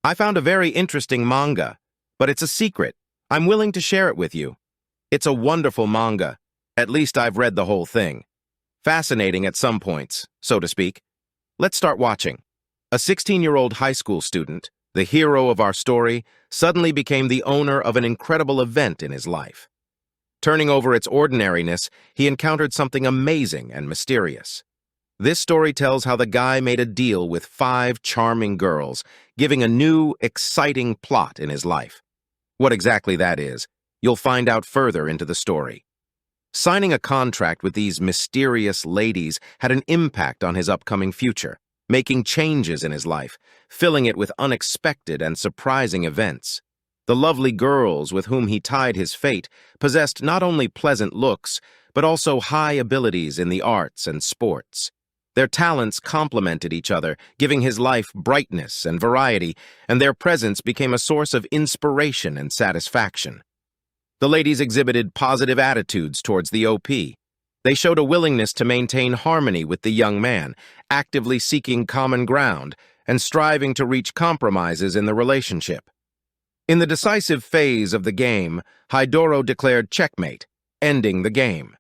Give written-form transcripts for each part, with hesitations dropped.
I found a very interesting manga, but it's a secret. I'm willing to share it with you. It's a wonderful manga. At least I've read the whole thing. Fascinating at some points, so to speak. Let's start watching. A 16-year-old high school student, the hero of our story, suddenly became the owner of an incredible event in his life. Turning over its ordinariness, he encountered something amazing and mysterious. This story tells how the guy made a deal with 5 charming girls, giving a new, exciting plot in his life. What exactly that is, you'll find out further into the story. Signing a contract with these mysterious ladies had an impact on his upcoming future, making changes in his life, filling it with unexpected and surprising events. The lovely girls with whom he tied his fate possessed not only pleasant looks, but also high abilities in the arts and sports. Their talents complemented each other, giving his life brightness and variety, and their presence became a source of inspiration and satisfaction. The ladies exhibited positive attitudes towards the OP. They showed a willingness to maintain harmony with the young man, actively seeking common ground and striving to reach compromises in the relationship. In the decisive phase of the game, Hidoro declared checkmate, ending the game.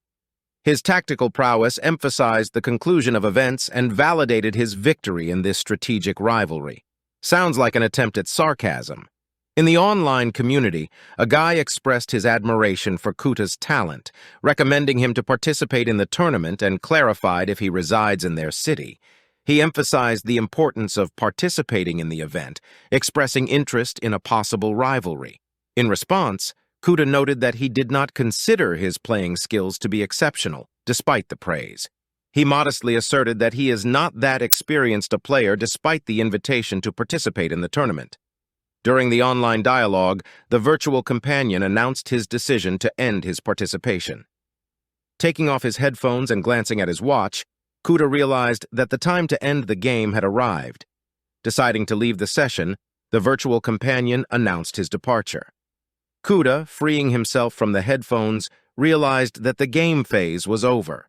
His tactical prowess emphasized the conclusion of events and validated his victory in this strategic rivalry. Sounds like an attempt at sarcasm. In the online community, a guy expressed his admiration for Kuta's talent, recommending him to participate in the tournament and clarified if he resides in their city. He emphasized the importance of participating in the event, expressing interest in a possible rivalry. In response, Kuta noted that he did not consider his playing skills to be exceptional, despite the praise. He modestly asserted that he is not that experienced a player despite the invitation to participate in the tournament. During the online dialogue, the virtual companion announced his decision to end his participation. Taking off his headphones and glancing at his watch, Kuta realized that the time to end the game had arrived. Deciding to leave the session, the virtual companion announced his departure. Kuta, freeing himself from the headphones, realized that the game phase was over.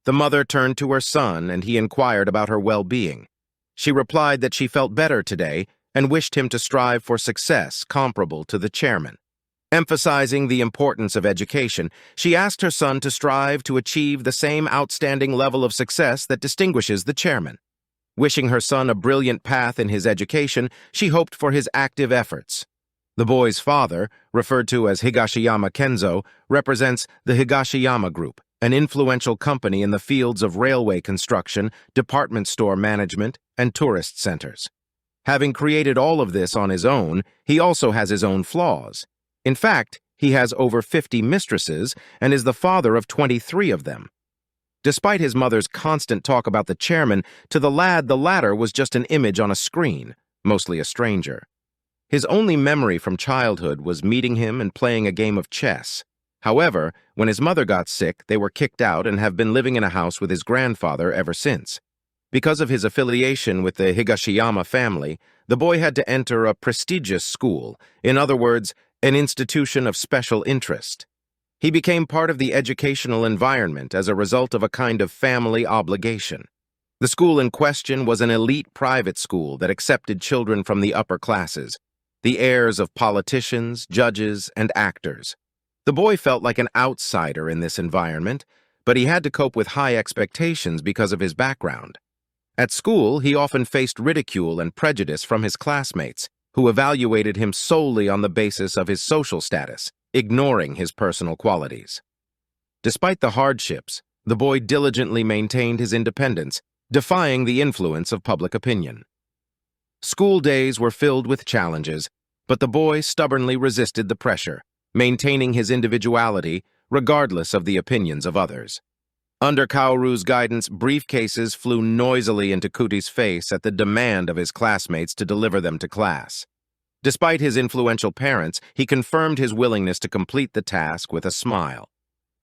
The mother turned to her son and he inquired about her well-being. She replied that she felt better today and wished him to strive for success comparable to the chairman. Emphasizing the importance of education, she asked her son to strive to achieve the same outstanding level of success that distinguishes the chairman. Wishing her son a brilliant path in his education, she hoped for his active efforts. The boy's father, referred to as Higashiyama Kenzo, represents the Higashiyama Group, an influential company in the fields of railway construction, department store management, and tourist centers. Having created all of this on his own, he also has his own flaws. In fact, he has over 50 mistresses and is the father of 23 of them. Despite his mother's constant talk about the chairman, to the lad the latter was just an image on a screen, mostly a stranger. His only memory from childhood was meeting him and playing a game of chess. However, when his mother got sick, they were kicked out and have been living in a house with his grandfather ever since. Because of his affiliation with the Higashiyama family, the boy had to enter a prestigious school, in other words, an institution of special interest. He became part of the educational environment as a result of a kind of family obligation. The school in question was an elite private school that accepted children from the upper classes, the heirs of politicians, judges, and actors. The boy felt like an outsider in this environment, but he had to cope with high expectations because of his background. At school, he often faced ridicule and prejudice from his classmates, who evaluated him solely on the basis of his social status, ignoring his personal qualities. Despite the hardships, the boy diligently maintained his independence, defying the influence of public opinion. School days were filled with challenges, but the boy stubbornly resisted the pressure, maintaining his individuality regardless of the opinions of others. Under Kaoru's guidance, briefcases flew noisily into Kuti's face at the demand of his classmates to deliver them to class. Despite his influential parents, he confirmed his willingness to complete the task with a smile.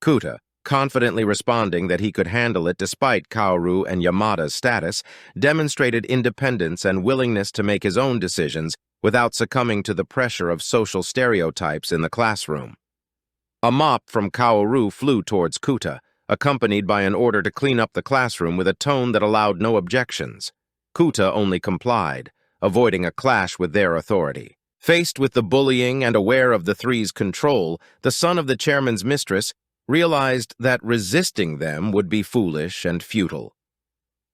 Kuta, confidently responding that he could handle it despite Kaoru and Yamada's status, demonstrated independence and willingness to make his own decisions without succumbing to the pressure of social stereotypes in the classroom. A mop from Kaoru flew towards Kuta, accompanied by an order to clean up the classroom with a tone that allowed no objections. Kuta only complied, avoiding a clash with their authority. Faced with the bullying and aware of the three's control, the son of the chairman's mistress realized that resisting them would be foolish and futile.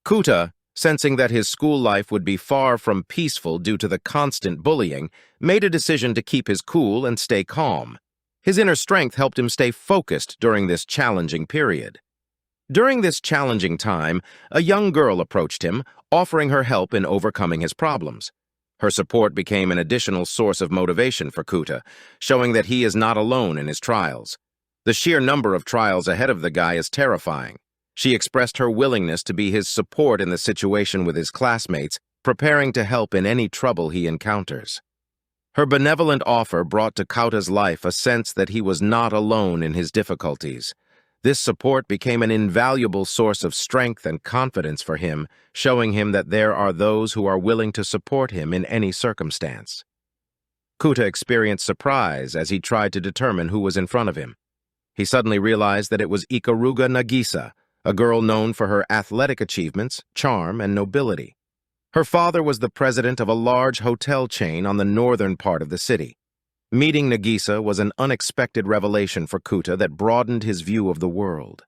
Kuta, sensing that his school life would be far from peaceful due to the constant bullying, made a decision to keep his cool and stay calm. His inner strength helped him stay focused during this challenging period. During this challenging time, a young girl approached him, offering her help in overcoming his problems. Her support became an additional source of motivation for Kuta, showing that he is not alone in his trials. The sheer number of trials ahead of the guy is terrifying. She expressed her willingness to be his support in the situation with his classmates, preparing to help in any trouble he encounters. Her benevolent offer brought to Kuta's life a sense that he was not alone in his difficulties. This support became an invaluable source of strength and confidence for him, showing him that there are those who are willing to support him in any circumstance. Kuta experienced surprise as he tried to determine who was in front of him. He suddenly realized that it was Ikaruga Nagisa, a girl known for her athletic achievements, charm, and nobility. Her father was the president of a large hotel chain on the northern part of the city. Meeting Nagisa was an unexpected revelation for Kuta that broadened his view of the world.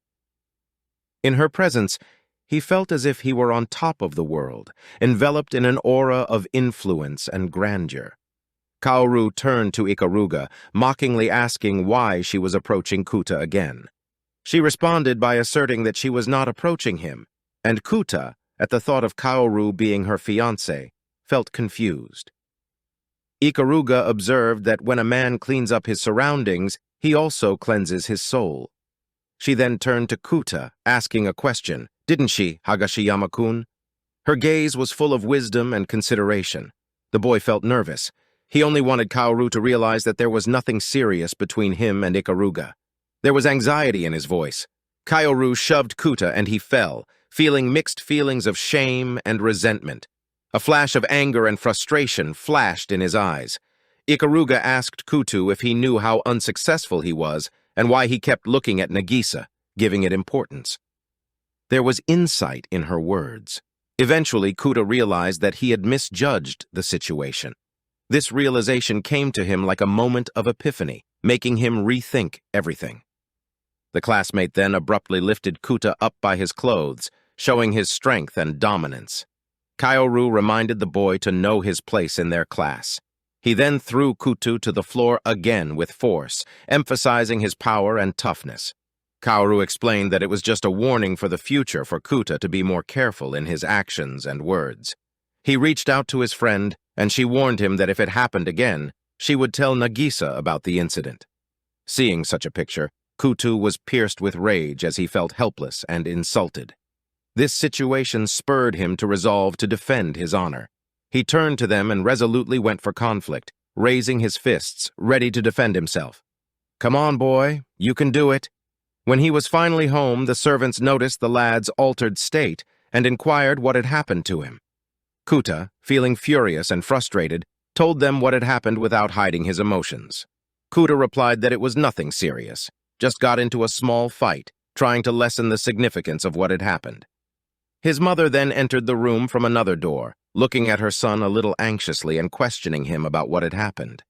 In her presence, he felt as if he were on top of the world, enveloped in an aura of influence and grandeur. Kaoru turned to Ikaruga, mockingly asking why she was approaching Kuta again. She responded by asserting that she was not approaching him, and Kuta, at the thought of Kaoru being her fiancé, felt confused. Ikaruga observed that when a man cleans up his surroundings, he also cleanses his soul. She then turned to Kuta, asking a question, "Didn't she, Higashiyama-kun?" Her gaze was full of wisdom and consideration. The boy felt nervous. He only wanted Kaoru to realize that there was nothing serious between him and Ikaruga. There was anxiety in his voice. Kaoru shoved Kuta and he fell, feeling mixed feelings of shame and resentment. A flash of anger and frustration flashed in his eyes. Ikaruga asked Kuta if he knew how unsuccessful he was and why he kept looking at Nagisa, giving it importance. There was insight in her words. Eventually, Kuta realized that he had misjudged the situation. This realization came to him like a moment of epiphany, making him rethink everything. The classmate then abruptly lifted Kuta up by his clothes, showing his strength and dominance. Kaoru reminded the boy to know his place in their class. He then threw Kuta to the floor again with force, emphasizing his power and toughness. Kaoru explained that it was just a warning for the future for Kuta to be more careful in his actions and words. He reached out to his friend, and she warned him that if it happened again, she would tell Nagisa about the incident. Seeing such a picture, Kuta was pierced with rage as he felt helpless and insulted. This situation spurred him to resolve to defend his honor. He turned to them and resolutely went for conflict, raising his fists, ready to defend himself. "Come on, boy, you can do it." When he was finally home, the servants noticed the lad's altered state and inquired what had happened to him. Kuta, feeling furious and frustrated, told them what had happened without hiding his emotions. Kuta replied that it was nothing serious, just got into a small fight, trying to lessen the significance of what had happened. His mother then entered the room from another door, looking at her son a little anxiously and questioning him about what had happened.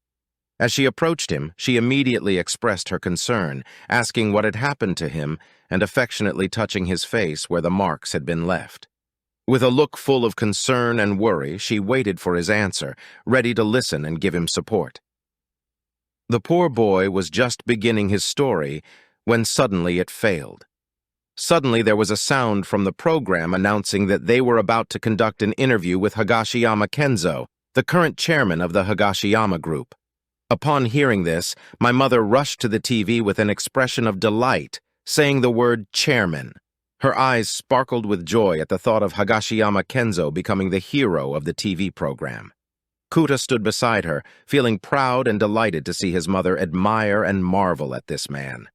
As she approached him, she immediately expressed her concern, asking what had happened to him and affectionately touching his face where the marks had been left. With a look full of concern and worry, she waited for his answer, ready to listen and give him support. The poor boy was just beginning his story when suddenly it failed. Suddenly there was a sound from the program announcing that they were about to conduct an interview with Higashiyama Kenzo, the current chairman of the Higashiyama Group. Upon hearing this, my mother rushed to the TV with an expression of delight, saying the word chairman. Her eyes sparkled with joy at the thought of Higashiyama Kenzo becoming the hero of the TV program. Kuta stood beside her, feeling proud and delighted to see his mother admire and marvel at this man.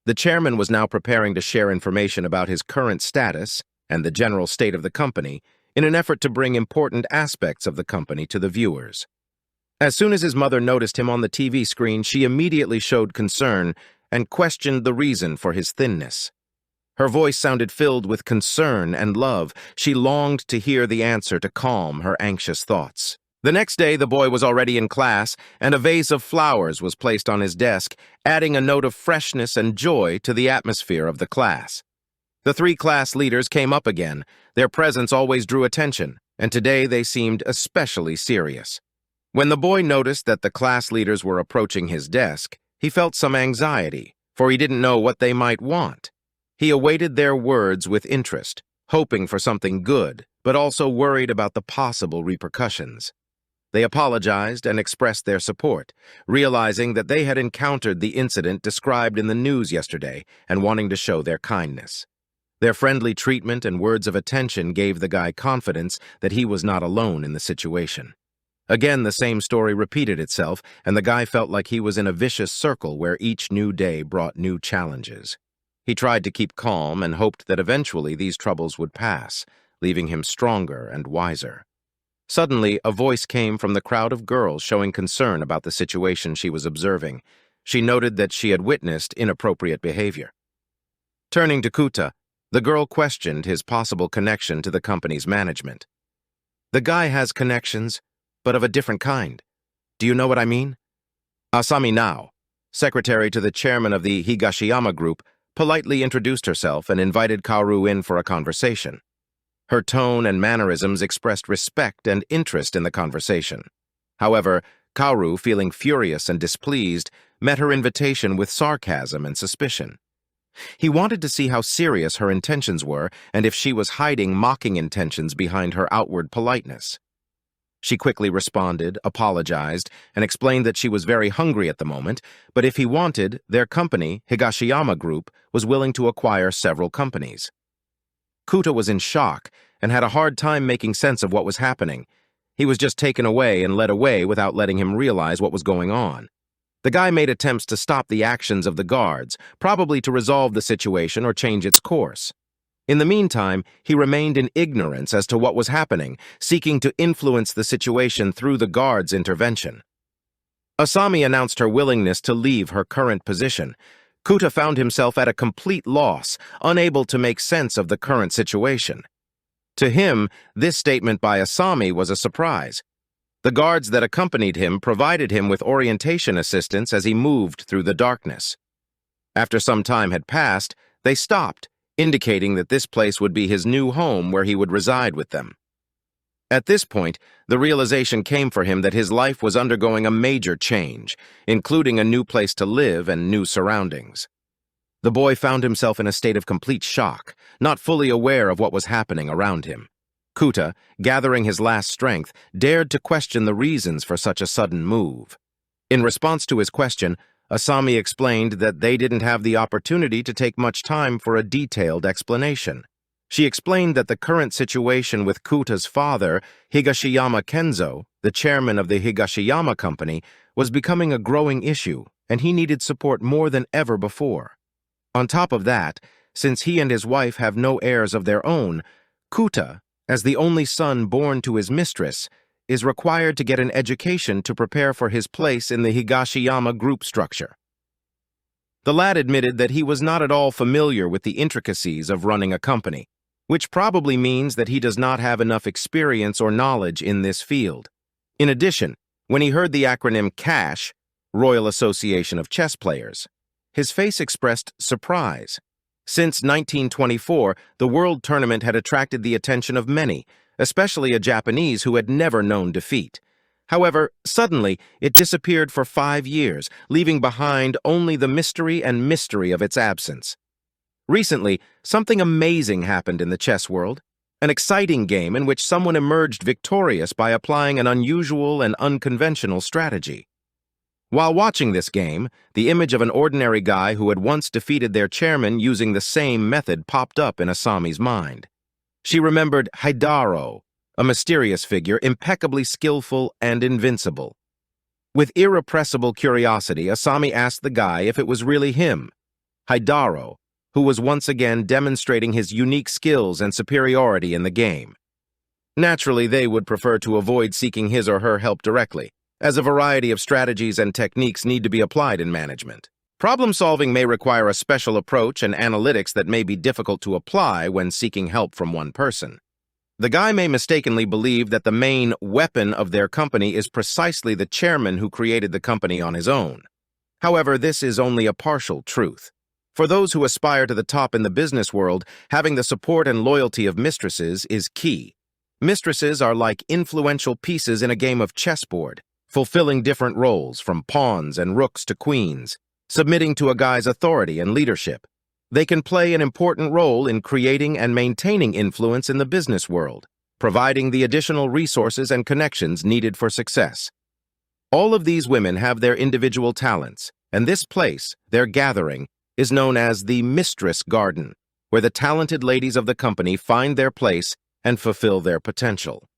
The chairman was now preparing to share information about his current status and the general state of the company in an effort to bring important aspects of the company to the viewers. As soon as his mother noticed him on the TV screen, she immediately showed concern and questioned the reason for his thinness. Her voice sounded filled with concern and love. She longed to hear the answer to calm her anxious thoughts. The next day, the boy was already in class, and a vase of flowers was placed on his desk, adding a note of freshness and joy to the atmosphere of the class. The three class leaders came up again. Their presence always drew attention, and today they seemed especially serious. When the boy noticed that the class leaders were approaching his desk, he felt some anxiety, for he didn't know what they might want. He awaited their words with interest, hoping for something good, but also worried about the possible repercussions. They apologized and expressed their support, realizing that they had encountered the incident described in the news yesterday and wanting to show their kindness. Their friendly treatment and words of attention gave the guy confidence that he was not alone in the situation. Again, the same story repeated itself, and the guy felt like he was in a vicious circle where each new day brought new challenges. He tried to keep calm and hoped that eventually these troubles would pass, leaving him stronger and wiser. Suddenly, a voice came from the crowd of girls showing concern about the situation she was observing. She noted that she had witnessed inappropriate behavior. Turning to Kuta, the girl questioned his possible connection to the company's management. The guy has connections, but of a different kind. Do you know what I mean? Asami Nao, secretary to the chairman of the Higashiyama group, politely introduced herself and invited Kaoru in for a conversation. Her tone and mannerisms expressed respect and interest in the conversation. However, Kaoru, feeling furious and displeased, met her invitation with sarcasm and suspicion. He wanted to see how serious her intentions were and if she was hiding mocking intentions behind her outward politeness. She quickly responded, apologized, and explained that she was very hungry at the moment, but if he wanted, their company, Higashiyama Group, was willing to acquire several companies. Kuta was in shock and had a hard time making sense of what was happening. He was just taken away and led away without letting him realize what was going on. The guy made attempts to stop the actions of the guards, probably to resolve the situation or change its course. In the meantime, he remained in ignorance as to what was happening, seeking to influence the situation through the guards' intervention. Asami announced her willingness to leave her current position. Kuta found himself at a complete loss, unable to make sense of the current situation. To him, this statement by Asami was a surprise. The guards that accompanied him provided him with orientation assistance as he moved through the darkness. After some time had passed, they stopped, indicating that this place would be his new home where he would reside with them. At this point, the realization came for him that his life was undergoing a major change, including a new place to live and new surroundings. The boy found himself in a state of complete shock, not fully aware of what was happening around him. Kuta, gathering his last strength, dared to question the reasons for such a sudden move. In response to his question, Asami explained that they didn't have the opportunity to take much time for a detailed explanation. She explained that the current situation with Kuta's father, Higashiyama Kenzo, the chairman of the Higashiyama company, was becoming a growing issue, and he needed support more than ever before. On top of that, since he and his wife have no heirs of their own, Kuta, as the only son born to his mistress, is required to get an education to prepare for his place in the Higashiyama group structure. The lad admitted that he was not at all familiar with the intricacies of running a company, which probably means that he does not have enough experience or knowledge in this field. In addition, when he heard the acronym CASH, Royal Association of Chess Players, his face expressed surprise. Since 1924, the World Tournament had attracted the attention of many, especially a Japanese who had never known defeat. However, suddenly, it disappeared for 5 years, leaving behind only the mystery of its absence. Recently, something amazing happened in the chess world, an exciting game in which someone emerged victorious by applying an unusual and unconventional strategy. While watching this game, the image of an ordinary guy who had once defeated their chairman using the same method popped up in Asami's mind. She remembered Haidaro, a mysterious figure impeccably skillful and invincible. With irrepressible curiosity, Asami asked the guy if it was really him, Haidaro, who was once again demonstrating his unique skills and superiority in the game. Naturally, they would prefer to avoid seeking his or her help directly, as a variety of strategies and techniques need to be applied in management. Problem-solving may require a special approach and analytics that may be difficult to apply when seeking help from one person. The guy may mistakenly believe that the main weapon of their company is precisely the chairman who created the company on his own. However, this is only a partial truth. For those who aspire to the top in the business world, having the support and loyalty of mistresses is key. Mistresses are like influential pieces in a game of chessboard, fulfilling different roles from pawns and rooks to queens, submitting to a guy's authority and leadership. They can play an important role in creating and maintaining influence in the business world, providing the additional resources and connections needed for success. All of these women have their individual talents, and this place, their gathering, is known as the Mistress Garden, where the talented ladies of the company find their place and fulfill their potential.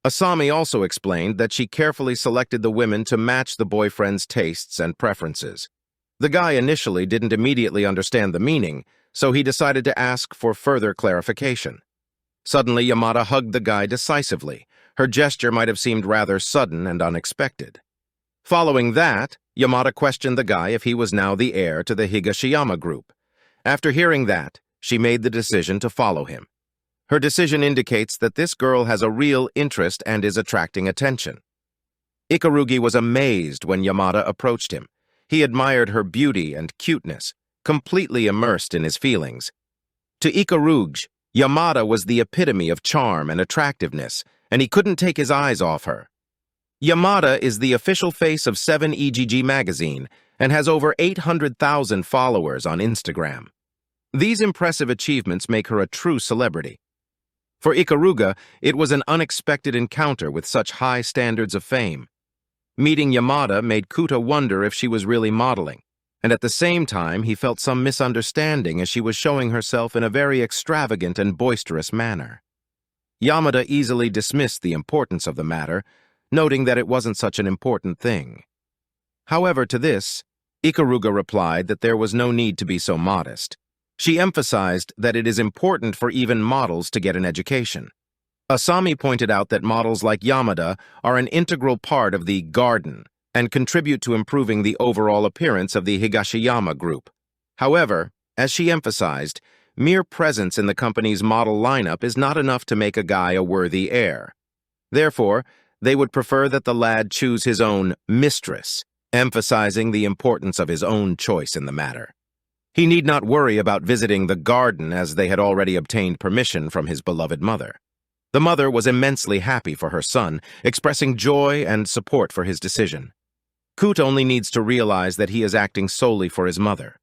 Asami also explained that she carefully selected the women to match the boyfriend's tastes and preferences. The guy initially didn't immediately understand the meaning, so he decided to ask for further clarification. Suddenly, Yamada hugged the guy decisively. Her gesture might have seemed rather sudden and unexpected. Following that, Yamada questioned the guy if he was now the heir to the Higashiyama group. After hearing that, she made the decision to follow him. Her decision indicates that this girl has a real interest and is attracting attention. Ikarugi was amazed when Yamada approached him. He admired her beauty and cuteness, completely immersed in his feelings. To Ikarugi, Yamada was the epitome of charm and attractiveness, and he couldn't take his eyes off her. Yamada is the official face of 7EGG magazine and has over 800,000 followers on Instagram. These impressive achievements make her a true celebrity. For Ikaruga, it was an unexpected encounter with such high standards of fame. Meeting Yamada made Kuta wonder if she was really modeling, and at the same time he felt some misunderstanding as she was showing herself in a very extravagant and boisterous manner. Yamada easily dismissed the importance of the matter, noting that it wasn't such an important thing. However, to this, Ikaruga replied that there was no need to be so modest. She emphasized that it is important for even models to get an education. Asami pointed out that models like Yamada are an integral part of the garden and contribute to improving the overall appearance of the Higashiyama group. However, as she emphasized, mere presence in the company's model lineup is not enough to make a guy a worthy heir. Therefore, they would prefer that the lad choose his own mistress, emphasizing the importance of his own choice in the matter. He need not worry about visiting the garden as they had already obtained permission from his beloved mother. The mother was immensely happy for her son, expressing joy and support for his decision. Kut only needs to realize that he is acting solely for his mother.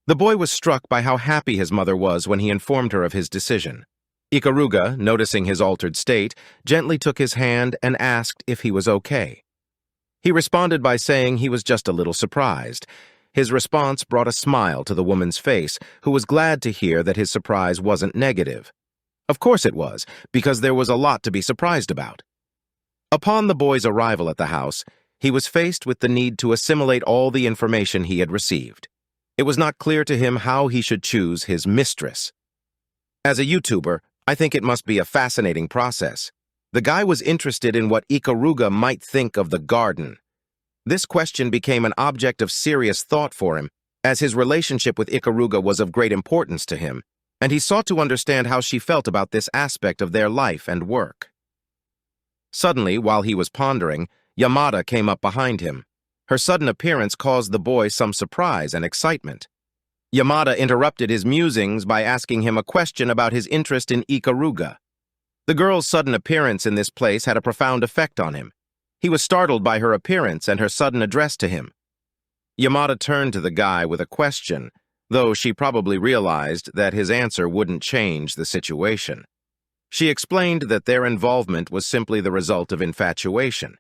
The boy was struck by how happy his mother was when he informed her of his decision. Ikaruga, noticing his altered state, gently took his hand and asked if he was okay. He responded by saying he was just a little surprised. His response brought a smile to the woman's face, who was glad to hear that his surprise wasn't negative. Of course it was, because there was a lot to be surprised about. Upon the boy's arrival at the house, he was faced with the need to assimilate all the information he had received. It was not clear to him how he should choose his mistress. As a YouTuber, I think it must be a fascinating process. The guy was interested in what Ikaruga might think of the garden. This question became an object of serious thought for him, as his relationship with Ikaruga was of great importance to him, and he sought to understand how she felt about this aspect of their life and work. Suddenly, while he was pondering, Yamada came up behind him. Her sudden appearance caused the boy some surprise and excitement. Yamada interrupted his musings by asking him a question about his interest in Ikaruga. The girl's sudden appearance in this place had a profound effect on him. He was startled by her appearance and her sudden address to him. Yamada turned to the guy with a question, though she probably realized that his answer wouldn't change the situation. She explained that their involvement was simply the result of infatuation.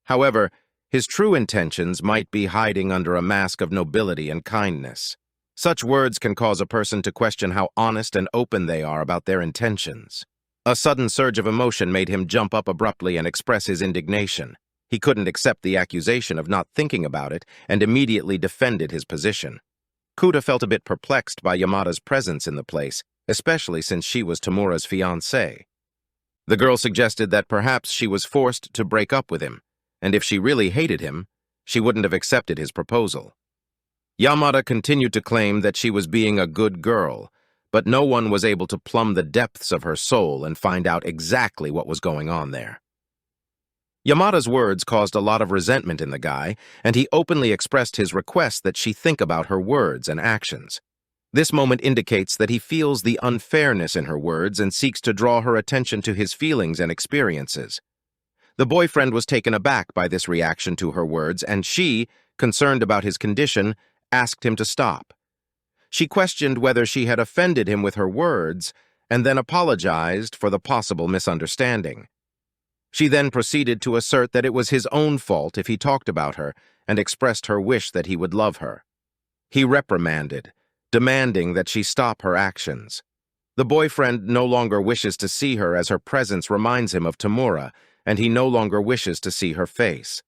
However, his true intentions might be hiding under a mask of nobility and kindness. Such words can cause a person to question how honest and open they are about their intentions. A sudden surge of emotion made him jump up abruptly and express his indignation. He couldn't accept the accusation of not thinking about it and immediately defended his position. Kuta felt a bit perplexed by Yamada's presence in the place, especially since she was Tamura's fiancée. The girl suggested that perhaps she was forced to break up with him, and if she really hated him, she wouldn't have accepted his proposal. Yamada continued to claim that she was being a good girl, but no one was able to plumb the depths of her soul and find out exactly what was going on there. Yamada's words caused a lot of resentment in the guy, and he openly expressed his request that she think about her words and actions. This moment indicates that he feels the unfairness in her words and seeks to draw her attention to his feelings and experiences. The boyfriend was taken aback by this reaction to her words, and she, concerned about his condition, asked him to stop. She questioned whether she had offended him with her words, and then apologized for the possible misunderstanding. She then proceeded to assert that it was his own fault if he talked about her, and expressed her wish that he would love her. He reprimanded, demanding that she stop her actions. The boyfriend no longer wishes to see her as her presence reminds him of Tamura, and he no longer wishes to see her face.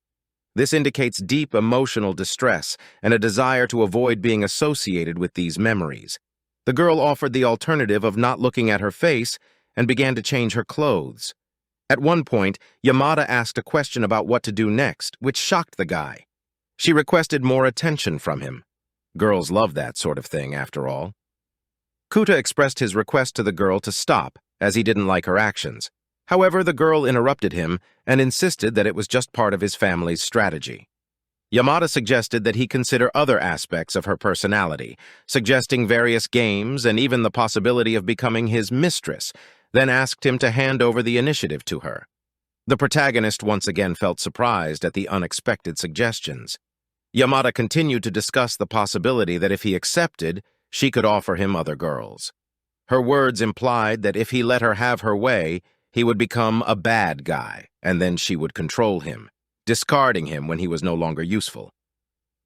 This indicates deep emotional distress and a desire to avoid being associated with these memories. The girl offered the alternative of not looking at her face and began to change her clothes. At one point, Yamada asked a question about what to do next, which shocked the guy. She requested more attention from him. Girls love that sort of thing, after all. Kuta expressed his request to the girl to stop, as he didn't like her actions. However, the girl interrupted him and insisted that it was just part of his family's strategy. Yamada suggested that he consider other aspects of her personality, suggesting various games and even the possibility of becoming his mistress, then asked him to hand over the initiative to her. The protagonist once again felt surprised at the unexpected suggestions. Yamada continued to discuss the possibility that if he accepted, she could offer him other girls. Her words implied that if he let her have her way, he would become a bad guy, and then she would control him, discarding him when he was no longer useful.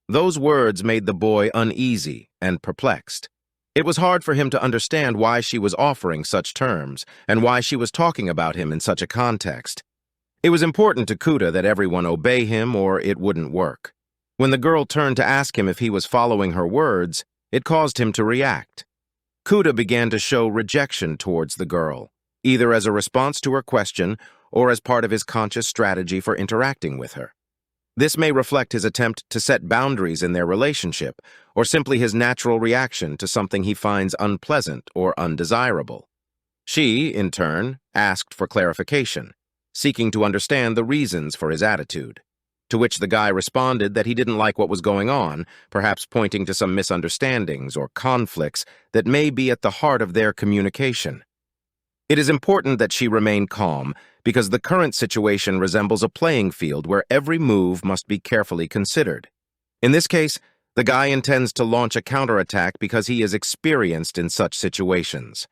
Those words made the boy uneasy and perplexed. It was hard for him to understand why she was offering such terms, and why she was talking about him in such a context. It was important to Kuta that everyone obey him or it wouldn't work. When the girl turned to ask him if he was following her words, it caused him to react. Kuta began to show rejection towards the girl, either as a response to her question or as part of his conscious strategy for interacting with her. This may reflect his attempt to set boundaries in their relationship, or simply his natural reaction to something he finds unpleasant or undesirable. She, in turn, asked for clarification, seeking to understand the reasons for his attitude, to which the guy responded that he didn't like what was going on, perhaps pointing to some misunderstandings or conflicts that may be at the heart of their communication. It is important that she remain calm, because the current situation resembles a playing field where every move must be carefully considered. In this case, the guy intends to launch a counterattack because he is experienced in such situations.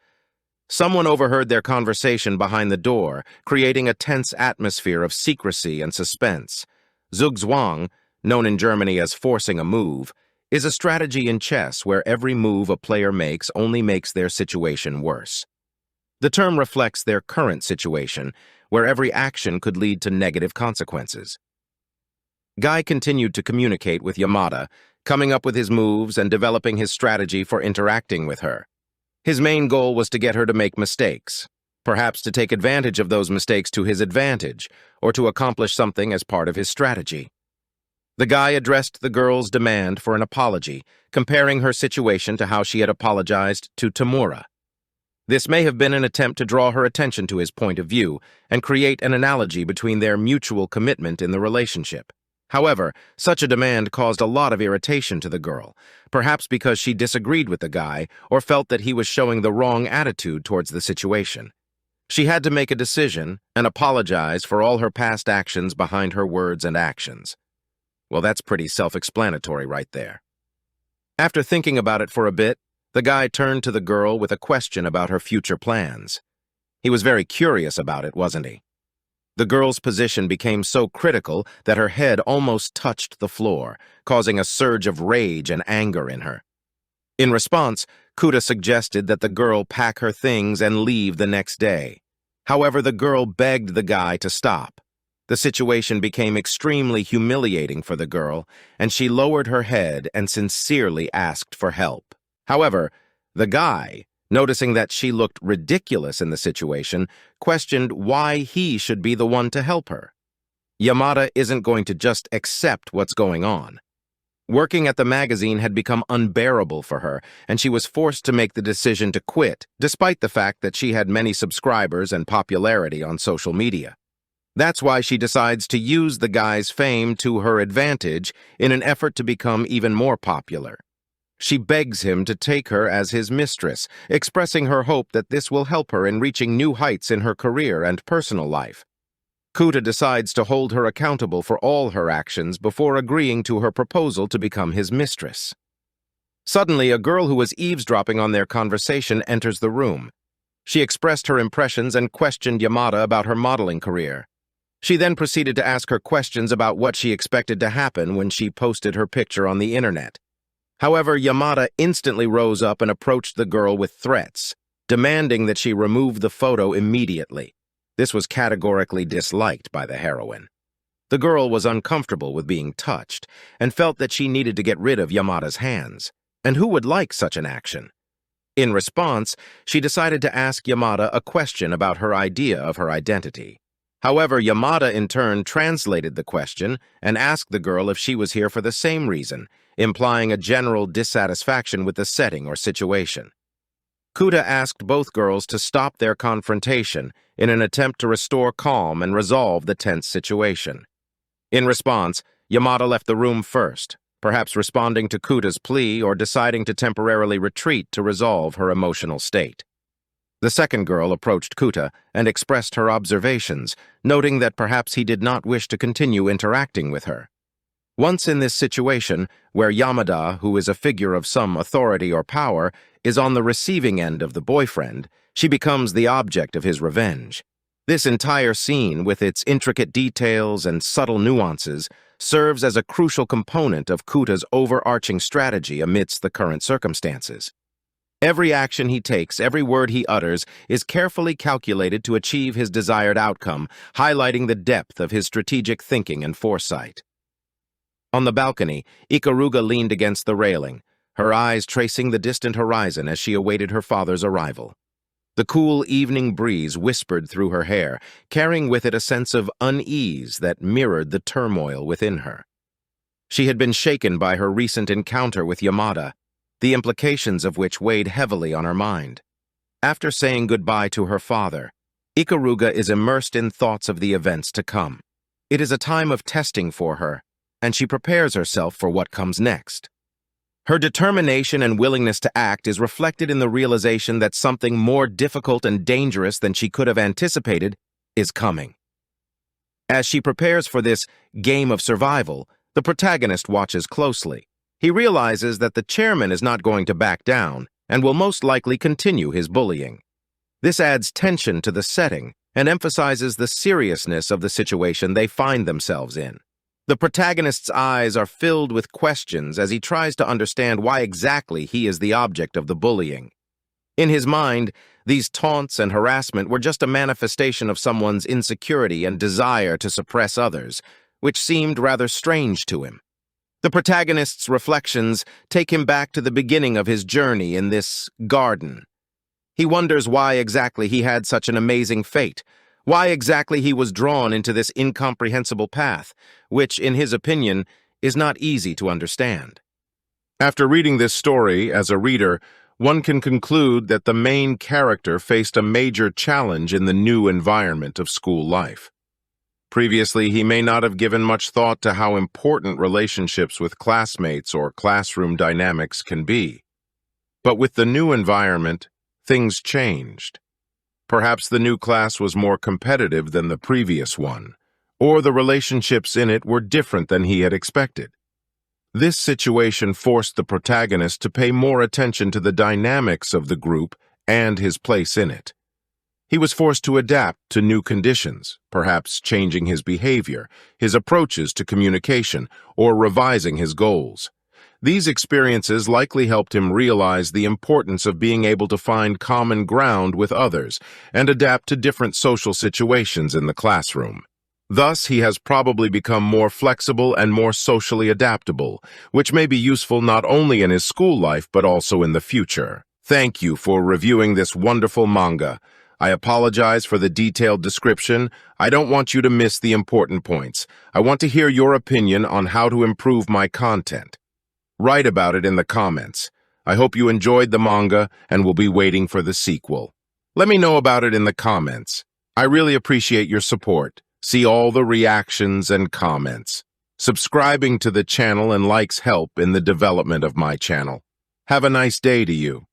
Someone overheard their conversation behind the door, creating a tense atmosphere of secrecy and suspense. Zugzwang, known in Germany as forcing a move, is a strategy in chess where every move a player makes only makes their situation worse. The term reflects their current situation, where every action could lead to negative consequences. Guy continued to communicate with Yamada, coming up with his moves and developing his strategy for interacting with her. His main goal was to get her to make mistakes, perhaps to take advantage of those mistakes to his advantage, or to accomplish something as part of his strategy. The guy addressed the girl's demand for an apology, comparing her situation to how she had apologized to Tamura. This may have been an attempt to draw her attention to his point of view and create an analogy between their mutual commitment in the relationship. However, such a demand caused a lot of irritation to the girl, perhaps because she disagreed with the guy or felt that he was showing the wrong attitude towards the situation. She had to make a decision and apologize for all her past actions behind her words and actions. Well, that's pretty self-explanatory right there. After thinking about it for a bit, the guy turned to the girl with a question about her future plans. He was very curious about it, wasn't he? The girl's position became so critical that her head almost touched the floor, causing a surge of rage and anger in her. In response, Kuta suggested that the girl pack her things and leave the next day. However, the girl begged the guy to stop. The situation became extremely humiliating for the girl, and she lowered her head and sincerely asked for help. However, the guy, noticing that she looked ridiculous in the situation, questioned why he should be the one to help her. Yamada isn't going to just accept what's going on. Working at the magazine had become unbearable for her, and she was forced to make the decision to quit, despite the fact that she had many subscribers and popularity on social media. That's why she decides to use the guy's fame to her advantage in an effort to become even more popular. She begs him to take her as his mistress, expressing her hope that this will help her in reaching new heights in her career and personal life. Kuta decides to hold her accountable for all her actions before agreeing to her proposal to become his mistress. Suddenly, a girl who was eavesdropping on their conversation enters the room. She expressed her impressions and questioned Yamada about her modeling career. She then proceeded to ask her questions about what she expected to happen when she posted her picture on the internet. However, Yamada instantly rose up and approached the girl with threats, demanding that she remove the photo immediately. This was categorically disliked by the heroine. The girl was uncomfortable with being touched and felt that she needed to get rid of Yamada's hands. And who would like such an action? In response, she decided to ask Yamada a question about her idea of her identity. However, Yamada in turn translated the question and asked the girl if she was here for the same reason, implying a general dissatisfaction with the setting or situation. Kuta asked both girls to stop their confrontation in an attempt to restore calm and resolve the tense situation. In response, Yamada left the room first, perhaps responding to Kuta's plea or deciding to temporarily retreat to resolve her emotional state. The second girl approached Kuta and expressed her observations, noting that perhaps he did not wish to continue interacting with her. Once in this situation, where Yamada, who is a figure of some authority or power, is on the receiving end of the boyfriend, she becomes the object of his revenge. This entire scene, with its intricate details and subtle nuances, serves as a crucial component of Kuta's overarching strategy amidst the current circumstances. Every action he takes, every word he utters, is carefully calculated to achieve his desired outcome, highlighting the depth of his strategic thinking and foresight. On the balcony, Ikaruga leaned against the railing, her eyes tracing the distant horizon as she awaited her father's arrival. The cool evening breeze whispered through her hair, carrying with it a sense of unease that mirrored the turmoil within her. She had been shaken by her recent encounter with Yamada, the implications of which weighed heavily on her mind. After saying goodbye to her father, Ikaruga is immersed in thoughts of the events to come. It is a time of testing for her, and she prepares herself for what comes next. Her determination and willingness to act is reflected in the realization that something more difficult and dangerous than she could have anticipated is coming. As she prepares for this game of survival, the protagonist watches closely. He realizes that the chairman is not going to back down and will most likely continue his bullying. This adds tension to the setting and emphasizes the seriousness of the situation they find themselves in. The protagonist's eyes are filled with questions as he tries to understand why exactly he is the object of the bullying. In his mind, these taunts and harassment were just a manifestation of someone's insecurity and desire to suppress others, which seemed rather strange to him. The protagonist's reflections take him back to the beginning of his journey in this garden. He wonders why exactly he had such an amazing fate, why exactly he was drawn into this incomprehensible path, which, in his opinion, is not easy to understand. After reading this story, as a reader, one can conclude that the main character faced a major challenge in the new environment of school life. Previously, he may not have given much thought to how important relationships with classmates or classroom dynamics can be. But with the new environment, things changed. Perhaps the new class was more competitive than the previous one, or the relationships in it were different than he had expected. This situation forced the protagonist to pay more attention to the dynamics of the group and his place in it. He was forced to adapt to new conditions, perhaps changing his behavior, his approaches to communication, or revising his goals. These experiences likely helped him realize the importance of being able to find common ground with others and adapt to different social situations in the classroom. Thus, he has probably become more flexible and more socially adaptable, which may be useful not only in his school life but also in the future. Thank you for reviewing this wonderful manga. I apologize for the detailed description. I don't want you to miss the important points. I want to hear your opinion on how to improve my content. Write about it in the comments. I hope you enjoyed the manga and will be waiting for the sequel. Let me know about it in the comments. I really appreciate your support. See all the reactions and comments. Subscribing to the channel and likes help in the development of my channel. Have a nice day to you.